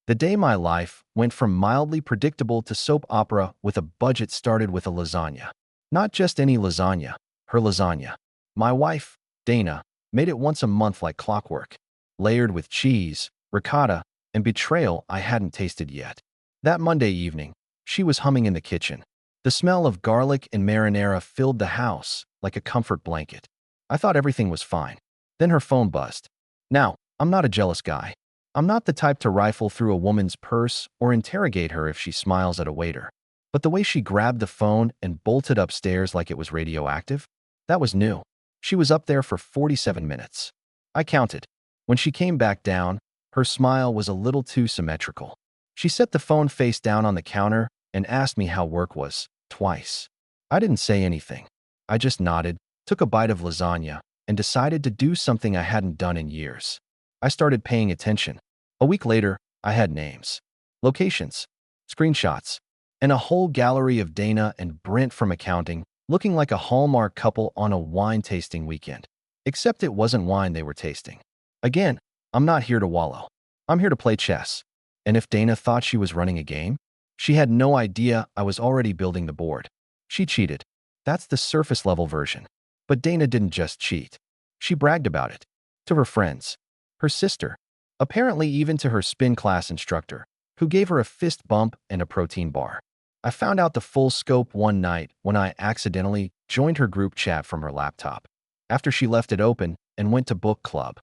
The day my life went from mildly predictable to soap opera with a budget started with a lasagna. Not just any lasagna, her lasagna. My wife, Dana, made it once a month like clockwork, layered with cheese, ricotta, and betrayal I hadn't tasted yet. That Monday evening, she was humming in the kitchen. The smell of garlic and marinara filled the house like a comfort blanket. I thought everything was fine. Then her phone buzzed. Now, I'm not a jealous guy. I'm not the type to rifle through a woman's purse or interrogate her if she smiles at a waiter. But the way she grabbed the phone and bolted upstairs like it was radioactive, that was new. She was up there for 47 minutes. I counted. When she came back down, her smile was a little too symmetrical. She set the phone face down on the counter and asked me how work was, twice. I didn't say anything. I just nodded, took a bite of lasagna, and decided to do something I hadn't done in years. I started paying attention. A week later, I had names, locations, screenshots, and a whole gallery of Dana and Brent from accounting looking like a Hallmark couple on a wine tasting weekend. Except it wasn't wine they were tasting. Again, I'm not here to wallow. I'm here to play chess. And if Dana thought she was running a game, she had no idea I was already building the board. She cheated. That's the surface level version. But Dana didn't just cheat. She bragged about it. To her friends. Her sister. Apparently even to her spin class instructor, who gave her a fist bump and a protein bar. I found out the full scope one night when I accidentally joined her group chat from her laptop, after she left it open and went to book club.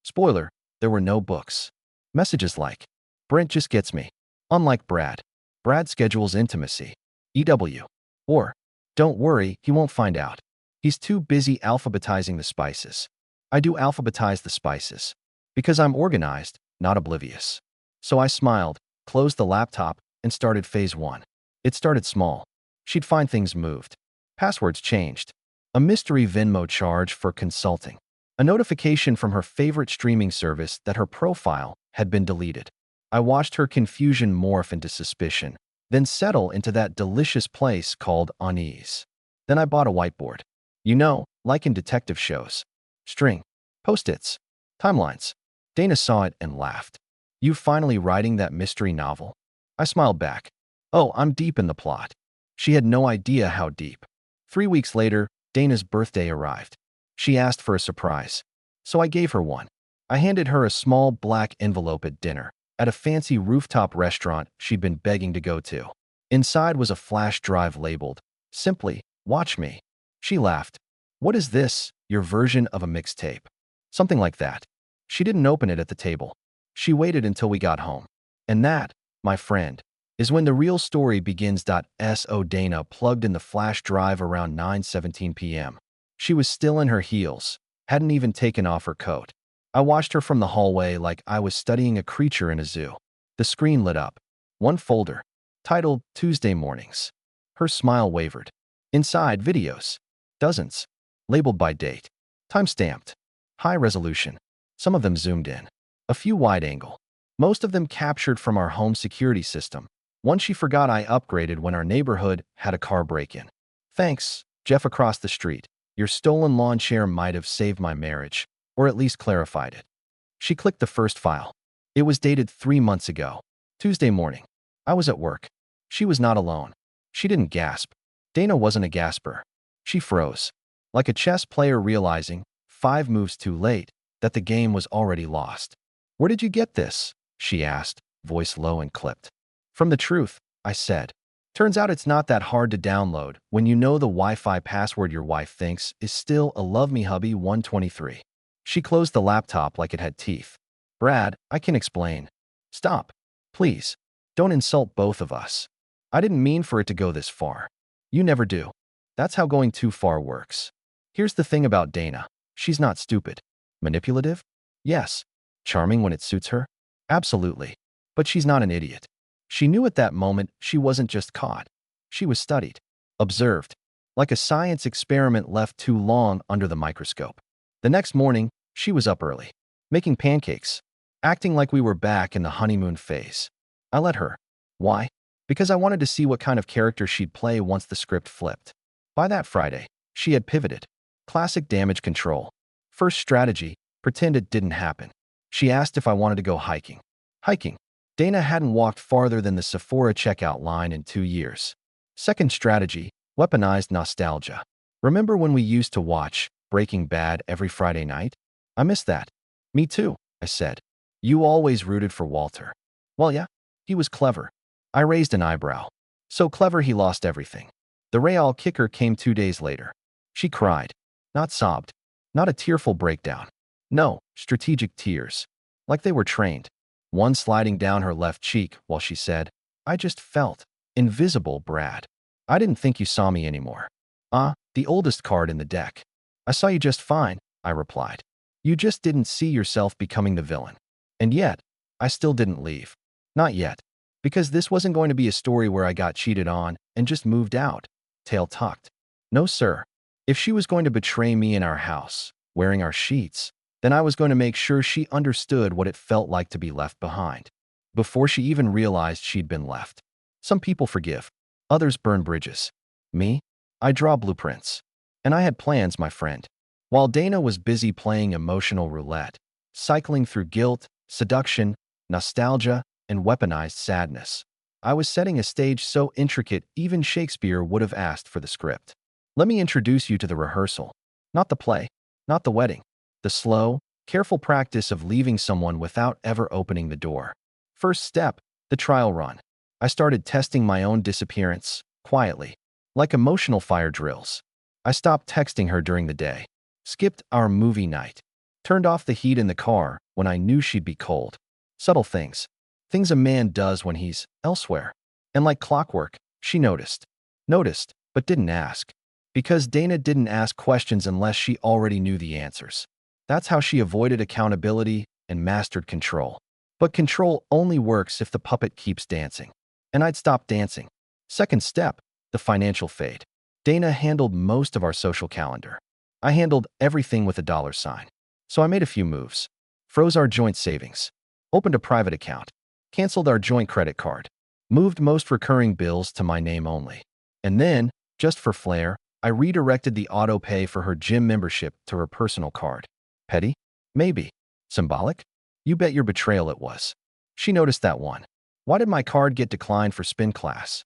Spoiler, there were no books. Messages like, Brent just gets me. Unlike Brad. Brad schedules intimacy. EW. Or, don't worry, he won't find out. He's too busy alphabetizing the spices. I do alphabetize the spices. Because I'm organized, not oblivious. So I smiled, closed the laptop, and started phase one. It started small. She'd find things moved. Passwords changed. A mystery Venmo charge for consulting. A notification from her favorite streaming service that her profile had been deleted. I watched her confusion morph into suspicion, then settle into that delicious place called unease. Then I bought a whiteboard. You know, like in detective shows. String. Post-its. Timelines. Dana saw it and laughed. You finally writing that mystery novel? I smiled back. Oh, I'm deep in the plot. She had no idea how deep. 3 weeks later, Dana's birthday arrived. She asked for a surprise. So I gave her one. I handed her a small black envelope at dinner, at a fancy rooftop restaurant she'd been begging to go to. Inside was a flash drive labeled, simply, Watch Me. She laughed. What is this, your version of a mixtape? Something like that. She didn't open it at the table. She waited until we got home. And that, my friend, is when the real story begins. So Dana plugged in the flash drive around 9:17 p.m. She was still in her heels, hadn't even taken off her coat. I watched her from the hallway like I was studying a creature in a zoo. The screen lit up. One folder, titled Tuesday Mornings. Her smile wavered. Inside, videos. Dozens. Labeled by date. Time-stamped. High resolution. Some of them zoomed in. A few wide-angle. Most of them captured from our home security system. One she forgot I upgraded when our neighborhood had a car break-in. Thanks, Jeff across the street. Your stolen lawn chair might have saved my marriage, or at least clarified it. She clicked the first file. It was dated 3 months ago. Tuesday morning. I was at work. She was not alone. She didn't gasp. Dana wasn't a gasper. She froze. Like a chess player realizing, 5 moves too late, that the game was already lost. Where did you get this? She asked, voice low and clipped. From the truth, I said. Turns out it's not that hard to download when you know the Wi-Fi password your wife thinks is still a Love Me Hubby 123. She closed the laptop like it had teeth. Brad, I can explain. Stop. Please. Don't insult both of us. I didn't mean for it to go this far. You never do. That's how going too far works. Here's the thing about Dana. She's not stupid. Manipulative? Yes. Charming when it suits her? Absolutely. But she's not an idiot. She knew at that moment she wasn't just caught. She was studied. Observed. Like a science experiment left too long under the microscope. The next morning, she was up early. Making pancakes. Acting like we were back in the honeymoon phase. I let her. Why? Because I wanted to see what kind of character she'd play once the script flipped. By that Friday, she had pivoted. Classic damage control. First strategy, pretend it didn't happen. She asked if I wanted to go hiking. Hiking. Dana hadn't walked farther than the Sephora checkout line in 2 years. Second strategy, weaponized nostalgia. Remember when we used to watch Breaking Bad every Friday night? I miss that. Me too, I said. You always rooted for Walter. Well, yeah, he was clever. I raised an eyebrow. So clever he lost everything. The Real kicker came 2 days later. She cried. Not sobbed. Not a tearful breakdown. No, strategic tears. Like they were trained. One sliding down her left cheek while she said, I just felt invisible, Brad. I didn't think you saw me anymore. The oldest card in the deck. I saw you just fine, I replied. You just didn't see yourself becoming the villain. And yet, I still didn't leave. Not yet. Because this wasn't going to be a story where I got cheated on and just moved out, tail tucked. No, sir. If she was going to betray me in our house, wearing our sheets, then I was going to make sure she understood what it felt like to be left behind, before she even realized she'd been left. Some people forgive. Others burn bridges. Me? I draw blueprints. And I had plans, my friend. While Dana was busy playing emotional roulette, cycling through guilt, seduction, nostalgia, and weaponized sadness, I was setting a stage so intricate even Shakespeare would have asked for the script. Let me introduce you to the rehearsal. Not the play, not the wedding. The slow, careful practice of leaving someone without ever opening the door. First step, the trial run. I started testing my own disappearance, quietly, like emotional fire drills. I stopped texting her during the day, skipped our movie night, turned off the heat in the car when I knew she'd be cold. Subtle things. Things a man does when he's elsewhere. And like clockwork, she noticed. Noticed, but didn't ask. Because Dana didn't ask questions unless she already knew the answers. That's how she avoided accountability and mastered control. But control only works if the puppet keeps dancing. And I'd stopped dancing. Second step, the financial fade. Dana handled most of our social calendar. I handled everything with a dollar sign. So I made a few moves. Froze our joint savings. Opened a private account. Canceled our joint credit card. Moved most recurring bills to my name only. And then, just for flair, I redirected the auto pay for her gym membership to her personal card. Petty? Maybe. Symbolic? You bet your betrayal it was. She noticed that one. Why did my card get declined for spin class?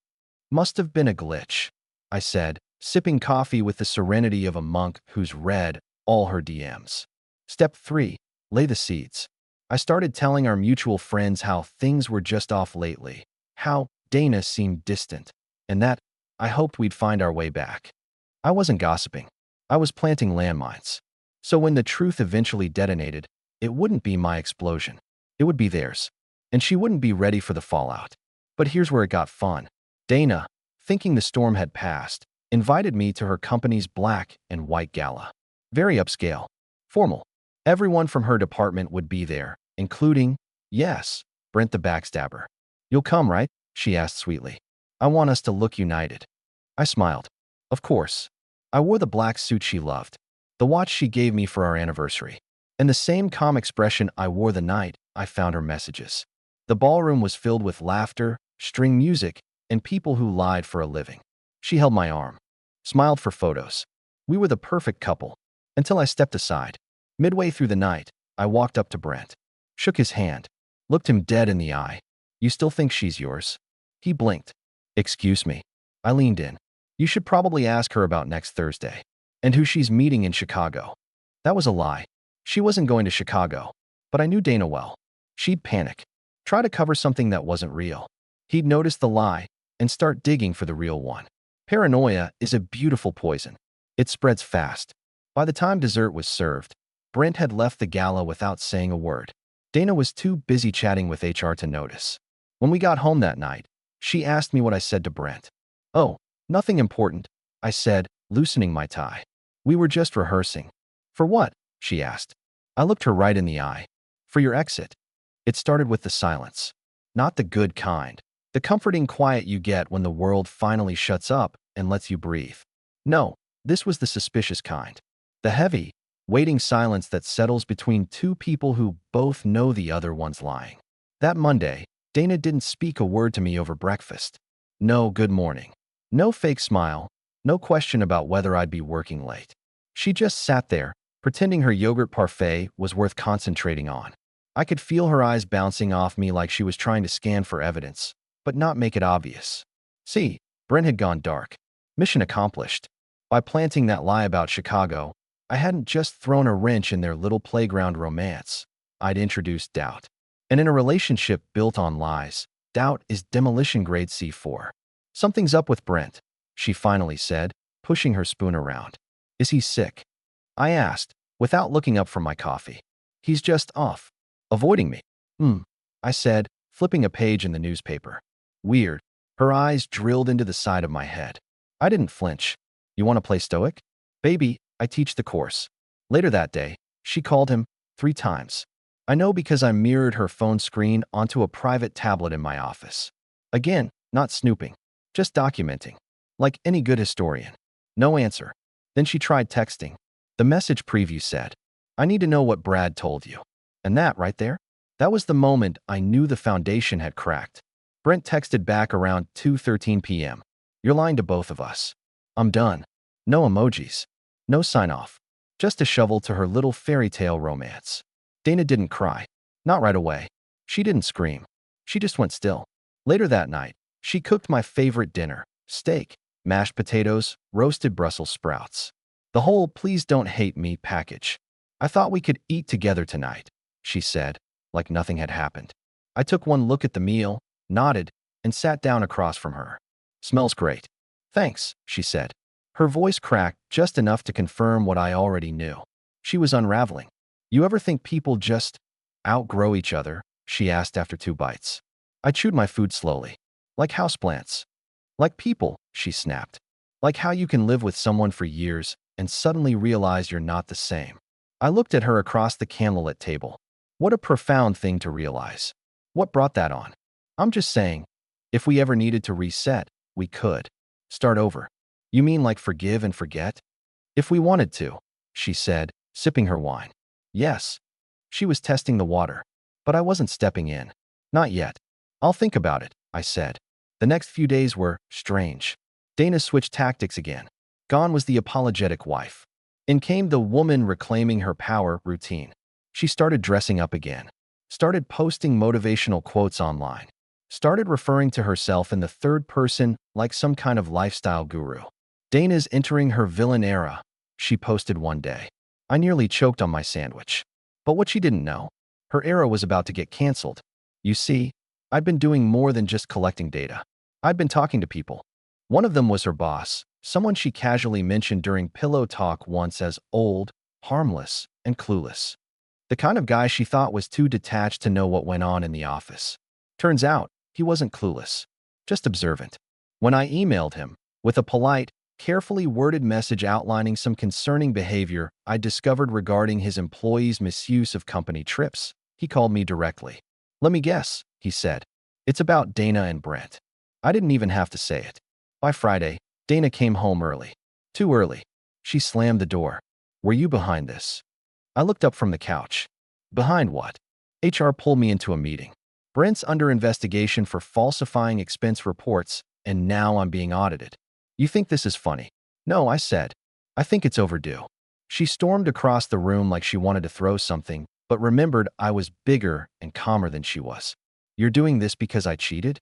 Must have been a glitch, I said, sipping coffee with the serenity of a monk who's read all her DMs. Step 3. Lay the seeds. I started telling our mutual friends how things were just off lately, how Dana seemed distant, and that I hoped we'd find our way back. I wasn't gossiping. I was planting landmines. So when the truth eventually detonated, it wouldn't be my explosion. It would be theirs. And she wouldn't be ready for the fallout. But here's where it got fun. Dana, thinking the storm had passed, invited me to her company's black and white gala. Very upscale. Formal. Everyone from her department would be there, including, yes, Brent the backstabber. You'll come, right? She asked sweetly. I want us to look united. I smiled. Of course. I wore the black suit she loved, the watch she gave me for our anniversary, and the same calm expression I wore the night I found her messages. The ballroom was filled with laughter, string music, and people who lied for a living. She held my arm, smiled for photos. We were the perfect couple, until I stepped aside. Midway through the night, I walked up to Brent, shook his hand, looked him dead in the eye. You still think she's yours? He blinked. Excuse me. I leaned in. You should probably ask her about next Thursday, and who she's meeting in Chicago. That was a lie. She wasn't going to Chicago, but I knew Dana well. She'd panic, try to cover something that wasn't real. He'd notice the lie and start digging for the real one. Paranoia is a beautiful poison. It spreads fast. By the time dessert was served, Brent had left the gala without saying a word. Dana was too busy chatting with HR to notice. When we got home that night, she asked me what I said to Brent. Oh, nothing important, I said, loosening my tie. We were just rehearsing. For what? She asked. I looked her right in the eye. For your exit. It started with the silence. Not the good kind. The comforting quiet you get when the world finally shuts up and lets you breathe. No, this was the suspicious kind. The heavy, waiting silence that settles between two people who both know the other one's lying. That Monday, Dana didn't speak a word to me over breakfast. No good morning. No fake smile. No question about whether I'd be working late. She just sat there, pretending her yogurt parfait was worth concentrating on. I could feel her eyes bouncing off me like she was trying to scan for evidence, but not make it obvious. See, Brent had gone dark. Mission accomplished. By planting that lie about Chicago, I hadn't just thrown a wrench in their little playground romance. I'd introduced doubt. And in a relationship built on lies, doubt is demolition grade C4. Something's up with Brent, she finally said, pushing her spoon around. Is he sick? I asked, without looking up from my coffee. He's just off. Avoiding me. I said, flipping a page in the newspaper. Weird. Her eyes drilled into the side of my head. I didn't flinch. You want to play stoic? Baby, I teach the course. Later that day, she called him 3 times. I know because I mirrored her phone screen onto a private tablet in my office. Again, not snooping, just documenting. Like any good historian. No answer. Then she tried texting. The message preview said, I need to know what Brad told you. And that right there? That was the moment I knew the foundation had cracked. Brent texted back around 2:13 p.m. You're lying to both of us. I'm done. No emojis. No sign-off. Just a shovel to her little fairy tale romance. Dana didn't cry. Not right away. She didn't scream. She just went still. Later that night, she cooked my favorite dinner, steak, mashed potatoes, roasted Brussels sprouts. The whole please don't hate me package. I thought we could eat together tonight, she said, like nothing had happened. I took one look at the meal, nodded, and sat down across from her. Smells great. Thanks, she said. Her voice cracked just enough to confirm what I already knew. She was unraveling. You ever think people just outgrow each other? She asked after 2 bites. I chewed my food slowly. Like houseplants. Like people, she snapped. Like how you can live with someone for years and suddenly realize you're not the same. I looked at her across the candlelit table. What a profound thing to realize. What brought that on? I'm just saying, if we ever needed to reset, we could. Start over. You mean like forgive and forget? If we wanted to, she said, sipping her wine. Yes. She was testing the water, but I wasn't stepping in. Not yet. I'll think about it, I said. The next few days were strange. Dana switched tactics again. Gone was the apologetic wife. In came the woman reclaiming her power routine. She started dressing up again. Started posting motivational quotes online. Started referring to herself in the third person like some kind of lifestyle guru. Dana's entering her villain era, she posted one day. I nearly choked on my sandwich. But what she didn't know, her era was about to get canceled. You see, I'd been doing more than just collecting data. I'd been talking to people. One of them was her boss, someone she casually mentioned during pillow talk once as old, harmless, and clueless. The kind of guy she thought was too detached to know what went on in the office. Turns out, he wasn't clueless, just observant. When I emailed him, with a polite, carefully worded message outlining some concerning behavior I discovered regarding his employees' misuse of company trips, he called me directly. Let me guess, he said. It's about Dana and Brent. I didn't even have to say it. By Friday, Dana came home early. Too early. She slammed the door. Were you behind this? I looked up from the couch. Behind what? HR pulled me into a meeting. Brent's under investigation for falsifying expense reports, and now I'm being audited. You think this is funny? No, I said. I think it's overdue. She stormed across the room like she wanted to throw something, but remembered I was bigger and calmer than she was. You're doing this because I cheated?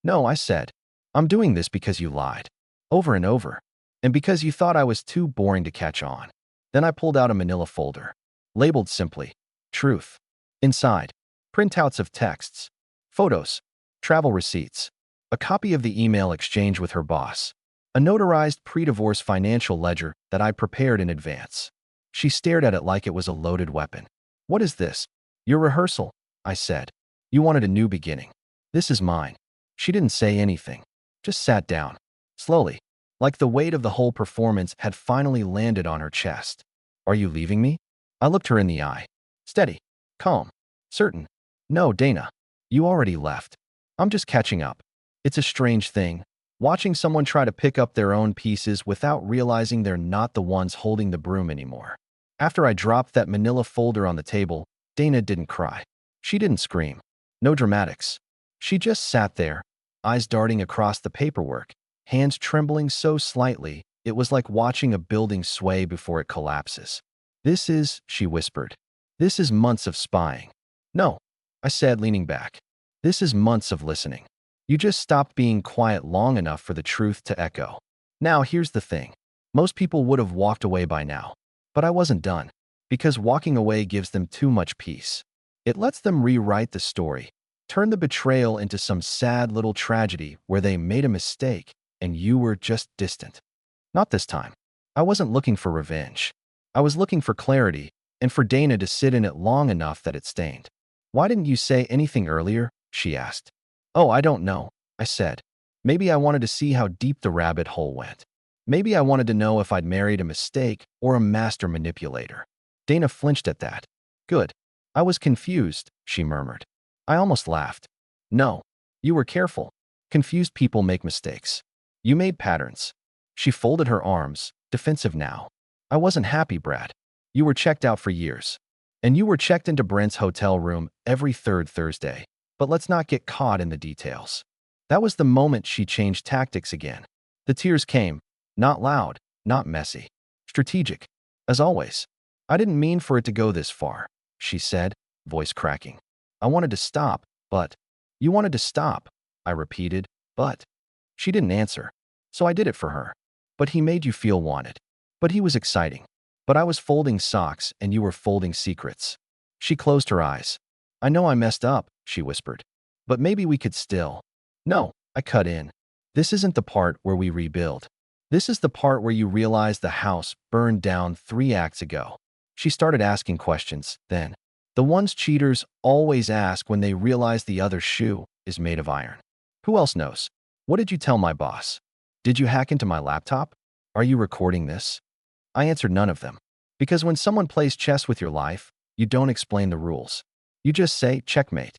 No, I said. I'm doing this because you lied. Over and over. And because you thought I was too boring to catch on. Then I pulled out a manila folder. Labeled simply, Truth. Inside, printouts of texts, photos, travel receipts, a copy of the email exchange with her boss, a notarized pre-divorce financial ledger that I prepared in advance. She stared at it like it was a loaded weapon. What is this? Your rehearsal, I said. You wanted a new beginning. This is mine. She didn't say anything, just sat down, slowly, like the weight of the whole performance had finally landed on her chest. Are you leaving me? I looked her in the eye. Steady, calm, certain. No, Dana. You already left. I'm just catching up. It's a strange thing, watching someone try to pick up their own pieces without realizing they're not the ones holding the broom anymore. After I dropped that manila folder on the table, Dana didn't cry. She didn't scream. No dramatics. She just sat there, eyes darting across the paperwork, hands trembling so slightly it was like watching a building sway before it collapses. This is, she whispered. This is months of spying. No, I said, leaning back. This is months of listening. You just stopped being quiet long enough for the truth to echo. Now, here's the thing. Most people would have walked away by now. But I wasn't done. Because walking away gives them too much peace. It lets them rewrite the story, turn the betrayal into some sad little tragedy where they made a mistake and you were just distant. Not this time. I wasn't looking for revenge. I was looking for clarity and for Dana to sit in it long enough that it stained. Why didn't you say anything earlier? She asked. Oh, I don't know, I said. Maybe I wanted to see how deep the rabbit hole went. Maybe I wanted to know if I'd married a mistake or a master manipulator. Dana flinched at that. Good. I was confused, she murmured. I almost laughed. No. You were careful. Confused people make mistakes. You made patterns. She folded her arms, defensive now. I wasn't happy, Brad. You were checked out for years. And you were checked into Brent's hotel room every third Thursday. But let's not get caught in the details. That was the moment she changed tactics again. The tears came. Not loud, not messy. Strategic. As always. I didn't mean for it to go this far, she said, voice cracking. I wanted to stop, but… You wanted to stop, I repeated, but… She didn't answer. So I did it for her. But he made you feel wanted. But he was exciting. But I was folding socks and you were folding secrets. She closed her eyes. I know I messed up, she whispered. But maybe we could still… No, I cut in. This isn't the part where we rebuild. This is the part where you realize the house burned down 3 acts ago. She started asking questions, then. The ones cheaters always ask when they realize the other shoe is made of iron. Who else knows? What did you tell my boss? Did you hack into my laptop? Are you recording this? I answered none of them. Because when someone plays chess with your life, you don't explain the rules. You just say, checkmate,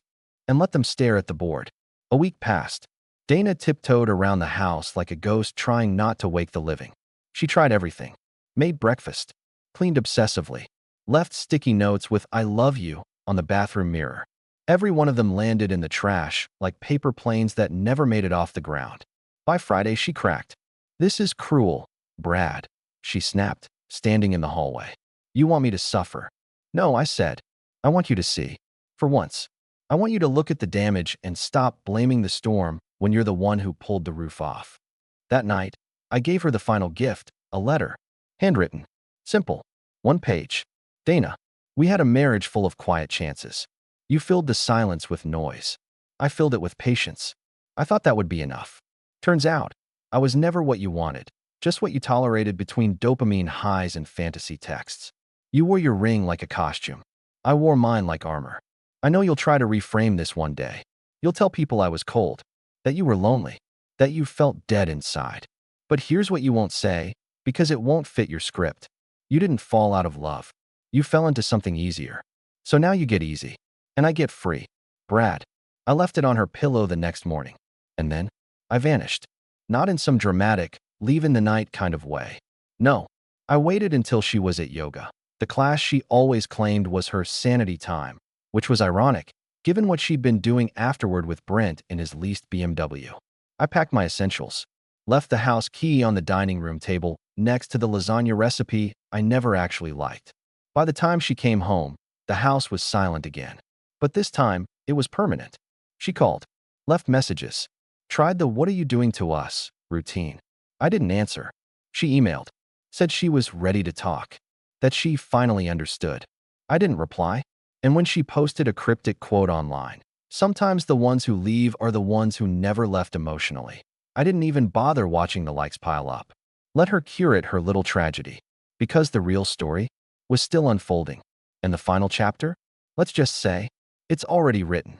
and let them stare at the board. A week passed. Dana tiptoed around the house like a ghost trying not to wake the living. She tried everything. Made breakfast. Cleaned obsessively. Left sticky notes with I love you on the bathroom mirror. Every one of them landed in the trash like paper planes that never made it off the ground. By Friday, she cracked. This is cruel, Brad, she snapped, standing in the hallway. You want me to suffer? No, I said. I want you to see. For once. I want you to look at the damage and stop blaming the storm when you're the one who pulled the roof off. That night, I gave her the final gift, a letter. Handwritten. Simple. 1 page. Dana, we had a marriage full of quiet chances. You filled the silence with noise. I filled it with patience. I thought that would be enough. Turns out, I was never what you wanted, just what you tolerated between dopamine highs and fantasy texts. You wore your ring like a costume. I wore mine like armor. I know you'll try to reframe this one day. You'll tell people I was cold, that you were lonely, that you felt dead inside. But here's what you won't say, because it won't fit your script. You didn't fall out of love. You fell into something easier. So now you get easy. And I get free. Brad. I left it on her pillow the next morning. And then, I vanished. Not in some dramatic, leave in the night kind of way. No. I waited until she was at yoga. The class she always claimed was her sanity time, which was ironic, given what she'd been doing afterward with Brent in his leased BMW. I packed my essentials. Left the house key on the dining room table next to the lasagna recipe I never actually liked. By the time she came home, the house was silent again. But this time, it was permanent. She called. Left messages. Tried the what are you doing to us routine. I didn't answer. She emailed. Said she was ready to talk. That she finally understood. I didn't reply. And when she posted a cryptic quote online, sometimes the ones who leave are the ones who never left emotionally. I didn't even bother watching the likes pile up. Let her curate her little tragedy. Because the real story was still unfolding. And the final chapter? Let's just say, it's already written.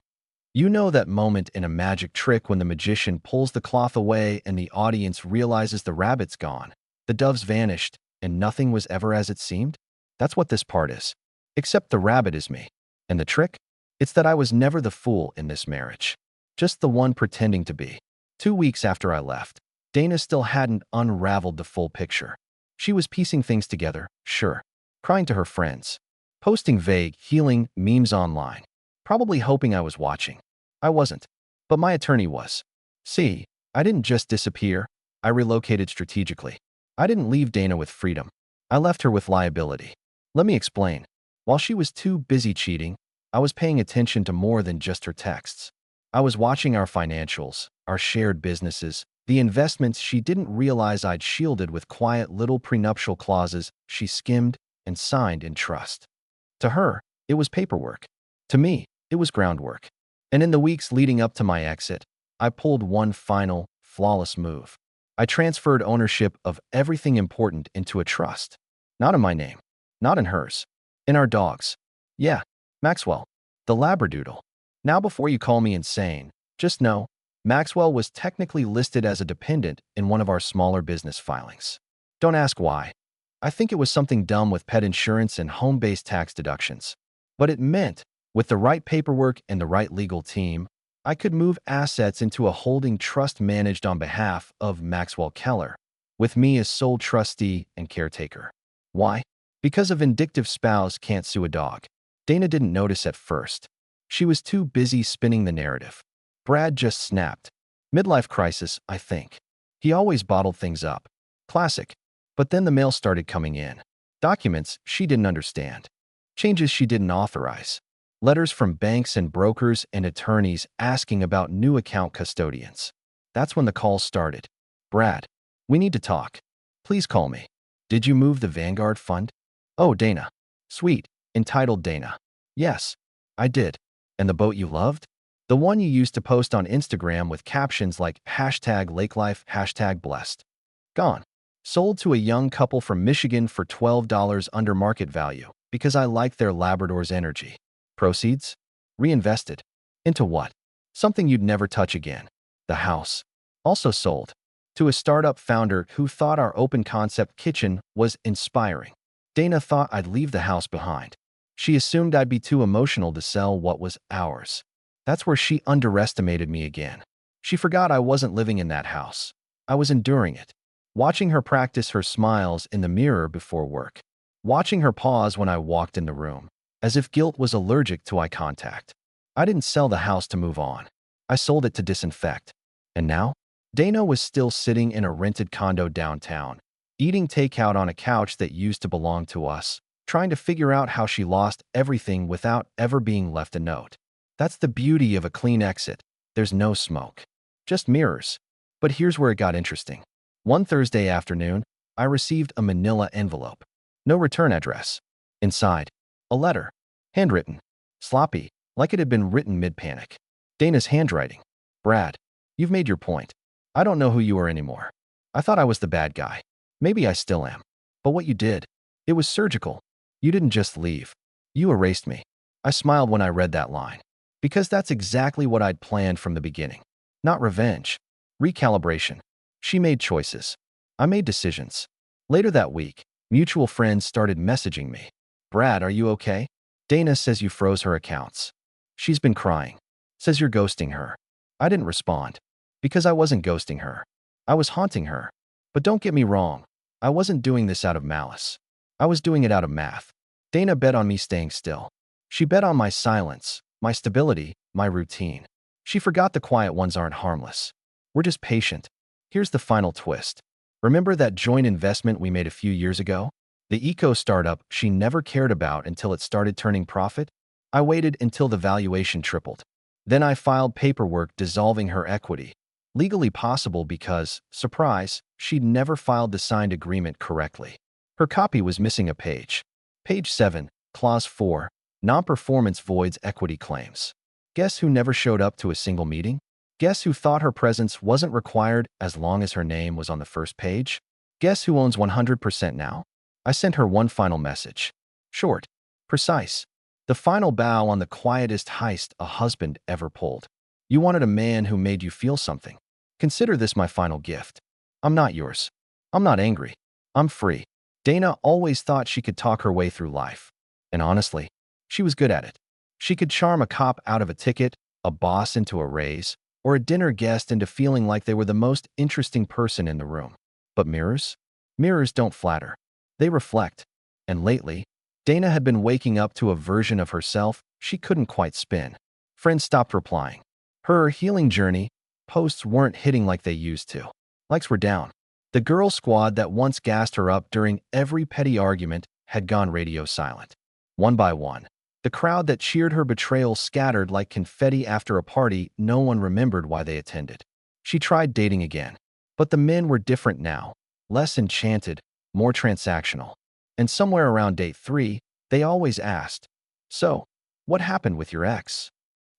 You know that moment in a magic trick when the magician pulls the cloth away and the audience realizes the rabbit's gone, the dove's vanished, and nothing was ever as it seemed? That's what this part is. Except the rabbit is me. And the trick? It's that I was never the fool in this marriage. Just the one pretending to be. 2 weeks after I left, Dana still hadn't unraveled the full picture. She was piecing things together, sure. Crying to her friends. Posting vague, healing memes online. Probably hoping I was watching. I wasn't. But my attorney was. See, I didn't just disappear. I relocated strategically. I didn't leave Dana with freedom. I left her with liability. Let me explain. While she was too busy cheating, I was paying attention to more than just her texts. I was watching our financials, our shared businesses, the investments she didn't realize I'd shielded with quiet little prenuptial clauses she skimmed and signed in trust. To her, it was paperwork. To me, it was groundwork. And in the weeks leading up to my exit, I pulled one final, flawless move. I transferred ownership of everything important into a trust. Not in my name, not in hers, in our dogs. Yeah, Maxwell, the Labradoodle. Now before you call me insane, just know, Maxwell was technically listed as a dependent in one of our smaller business filings. Don't ask why. I think it was something dumb with pet insurance and home-based tax deductions. But it meant, with the right paperwork and the right legal team, I could move assets into a holding trust managed on behalf of Maxwell Keller, with me as sole trustee and caretaker. Why? Because a vindictive spouse can't sue a dog. Dana didn't notice at first. She was too busy spinning the narrative. Brad just snapped. Midlife crisis, I think. He always bottled things up. Classic. But then the mail started coming in. Documents she didn't understand. Changes she didn't authorize. Letters from banks and brokers and attorneys asking about new account custodians. That's when the calls started. Brad, we need to talk. Please call me. Did you move the Vanguard fund? Oh, Dana. Sweet. Entitled Dana. Yes, I did. And the boat you loved? The one you used to post on Instagram with captions like #LakeLife, #blessed. Gone. Sold to a young couple from Michigan for $12 under market value because I liked their Labrador's energy. Proceeds? Reinvested. Into what? Something you'd never touch again. The house. Also sold. To a startup founder who thought our open concept kitchen was inspiring. Dana thought I'd leave the house behind. She assumed I'd be too emotional to sell what was ours. That's where she underestimated me again. She forgot I wasn't living in that house. I was enduring it. Watching her practice her smiles in the mirror before work. Watching her pause when I walked in the room, as if guilt was allergic to eye contact. I didn't sell the house to move on. I sold it to disinfect. And now? Dana was still sitting in a rented condo downtown, eating takeout on a couch that used to belong to us, trying to figure out how she lost everything without ever being left a note. That's the beauty of a clean exit. There's no smoke. Just mirrors. But here's where it got interesting. One Thursday afternoon, I received a manila envelope. No return address. Inside, a letter. Handwritten. Sloppy, like it had been written mid-panic. Dana's handwriting. Brad, you've made your point. I don't know who you are anymore. I thought I was the bad guy. Maybe I still am. But what you did, it was surgical. You didn't just leave. You erased me. I smiled when I read that line. Because that's exactly what I'd planned from the beginning. Not revenge. Recalibration. She made choices. I made decisions. Later that week, mutual friends started messaging me. Brad, are you okay? Dana says you froze her accounts. She's been crying. Says you're ghosting her. I didn't respond. Because I wasn't ghosting her. I was haunting her. But don't get me wrong. I wasn't doing this out of malice. I was doing it out of math. Dana bet on me staying still. She bet on my silence, my stability, my routine. She forgot the quiet ones aren't harmless. We're just patient. Here's the final twist. Remember that joint investment we made a few years ago? The eco startup she never cared about until it started turning profit? I waited until the valuation tripled. Then I filed paperwork dissolving her equity. Legally possible because, surprise, she'd never filed the signed agreement correctly. Her copy was missing a page. Page 7, Clause 4, Non-performance voids equity claims. Guess who never showed up to a single meeting? Guess who thought her presence wasn't required as long as her name was on the first page? Guess who owns 100% now? I sent her one final message. Short. Precise. The final bow on the quietest heist a husband ever pulled. You wanted a man who made you feel something. Consider this my final gift. I'm not yours. I'm not angry. I'm free. Dana always thought she could talk her way through life. And honestly, she was good at it. She could charm a cop out of a ticket, a boss into a raise, or a dinner guest into feeling like they were the most interesting person in the room. But mirrors? Mirrors don't flatter. They reflect. And lately, Dana had been waking up to a version of herself she couldn't quite spin. Friends stopped replying. Her healing journey posts weren't hitting like they used to. Likes were down. The girl squad that once gassed her up during every petty argument had gone radio silent. One by one, The crowd that cheered her betrayal scattered like confetti after a party no one remembered why they attended. She tried dating again, but the men were different now, less enchanted, more transactional. And somewhere around date 3, they always asked, "So, what happened with your ex?"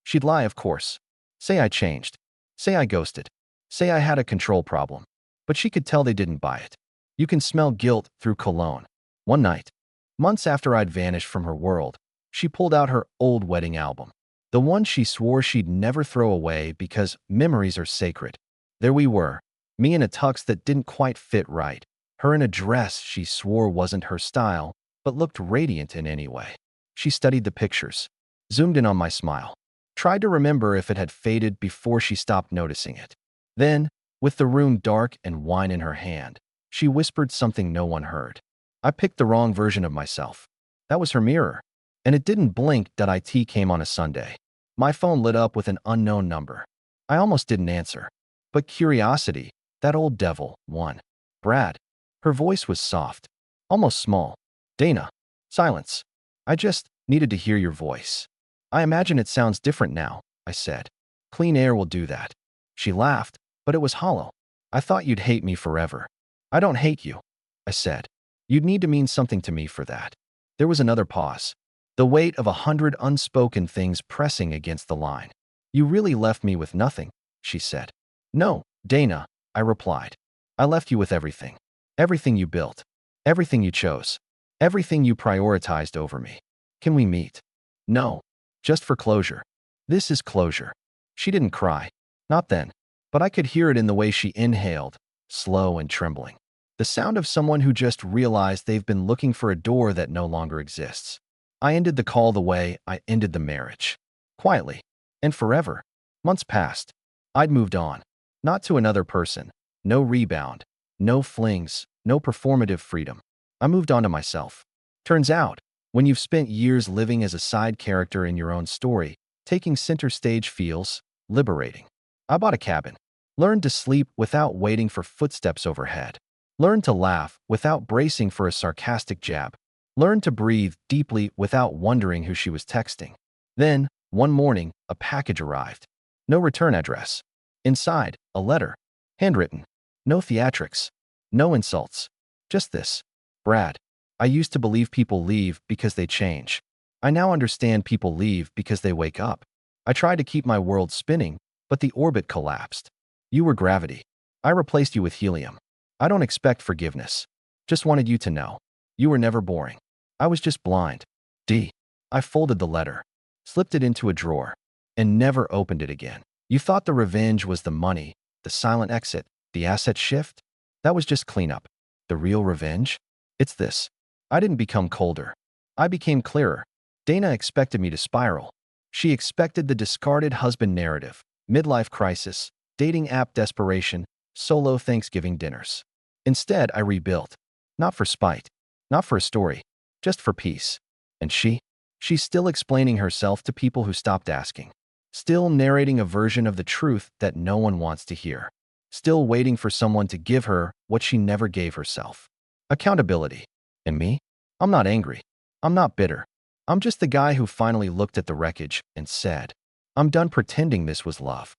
She'd lie, of course. Say I changed. Say I ghosted. Say I had a control problem. But she could tell they didn't buy it. You can smell guilt through cologne. One night, months after I'd vanished from her world, she pulled out her old wedding album. The one she swore she'd never throw away because memories are sacred. There we were, me in a tux that didn't quite fit right, her in a dress she swore wasn't her style, but looked radiant in any way. She studied the pictures, zoomed in on my smile, tried to remember if it had faded before she stopped noticing it. Then, with the room dark and wine in her hand, she whispered something no one heard. I picked the wrong version of myself. That was her mirror. And it didn't blink. It came on a Sunday. My phone lit up with an unknown number. I almost didn't answer. But curiosity, that old devil, won. "Brad." Her voice was soft, almost small. "Dana." Silence. "I just needed to hear your voice." "I imagine it sounds different now," I said. "Clean air will do that." She laughed, but it was hollow. "I thought you'd hate me forever." "I don't hate you," I said. "You'd need to mean something to me for that." There was another pause, the weight of 100 unspoken things pressing against the line. "You really left me with nothing," she said. "No, Dana," I replied. "I left you with everything. Everything you built. Everything you chose. Everything you prioritized over me. Can we meet?" "No. Just for closure." "This is closure." She didn't cry. Not then. But I could hear it in the way she inhaled, slow and trembling. The sound of someone who just realized they've been looking for a door that no longer exists. I ended the call the way I ended the marriage. Quietly. And forever. Months passed. I'd moved on. Not to another person. No rebound. No flings. No performative freedom. I moved on to myself. Turns out, when you've spent years living as a side character in your own story, taking center stage feels liberating. I bought a cabin. Learned to sleep without waiting for footsteps overhead. Learned to laugh without bracing for a sarcastic jab. Learned to breathe deeply without wondering who she was texting. Then, one morning, a package arrived. No return address. Inside, a letter. Handwritten. No theatrics. No insults. Just this. "Brad, I used to believe people leave because they change. I now understand people leave because they wake up. I tried to keep my world spinning, but the orbit collapsed. You were gravity. I replaced you with helium. I don't expect forgiveness. Just wanted you to know. You were never boring. I was just blind." D. I folded the letter, slipped it into a drawer, and never opened it again. You thought the revenge was the money, the silent exit, the asset shift? That was just cleanup. The real revenge? It's this. I didn't become colder. I became clearer. Dana expected me to spiral. She expected the discarded husband narrative, midlife crisis, dating app desperation, solo Thanksgiving dinners. Instead, I rebuilt. Not for spite. Not for a story. Just for peace. And she's still explaining herself to people who stopped asking. Still narrating a version of the truth that no one wants to hear. Still waiting for someone to give her what she never gave herself. Accountability. And me? I'm not angry. I'm not bitter. I'm just the guy who finally looked at the wreckage and said, "I'm done pretending this was love."